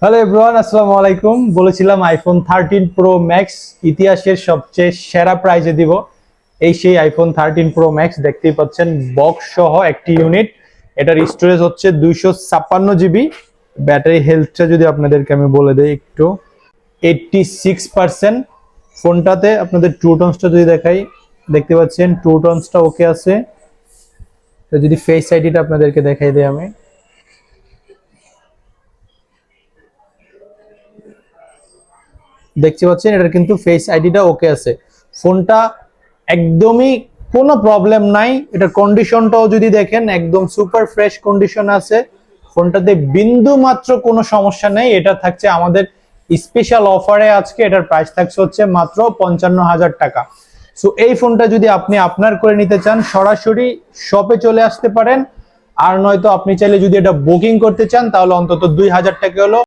Hello everyone, আসসালামু আলাইকুম। বলেছিলাম আইফোন 13 প্রো ম্যাক্স ইতিহাসের সবচেয়ে সেরা প্রাইজে দিব। এই সেই আইফোন 13 প্রো ম্যাক্স দেখতেই পাচ্ছেন, বক্স সহ একটি ইউনিট। এটার স্টোরেজ হচ্ছে 256 জিবি। ব্যাটারি হেলথটা যদি আপনাদেরকে আমি বলে দেই একটু, 86%। ফোনটাতে আপনাদের ট্রু টোনসটা যদি দেখাই, দেখতে পাচ্ছেন ট্রু টোনসটা ওকে আছে। তো যদি ফেস আইডিটা আপনাদেরকে দেখাই দিই, আমি দেখতে পাচ্ছেন এটার কিন্তু ফেস আইডিটা ওকে আছে। ফোনটা একদমই কোনো প্রবলেম নাই। এটার কন্ডিশনটাও যদি দেখেন, একদম সুপার ফ্রেশ কন্ডিশন আছে। ফোনটাতে বিন্দু মাত্র কোনো সমস্যা নেই। এটা থাকছে আমাদের স্পেশাল অফারে। আজকে এটার প্রাইস থাকছে হচ্ছে মাত্র 55,000 টাকা। সো এই ফোনটা যদি আপনি আপনার করে নিতে চান, সরাসরি শপে চলে আসতে পারেন। আর নয়তো আপনি চাইলে যদি এটা বুকিং করতে চান, তাহলে অন্তত 2,000 টাকা হলো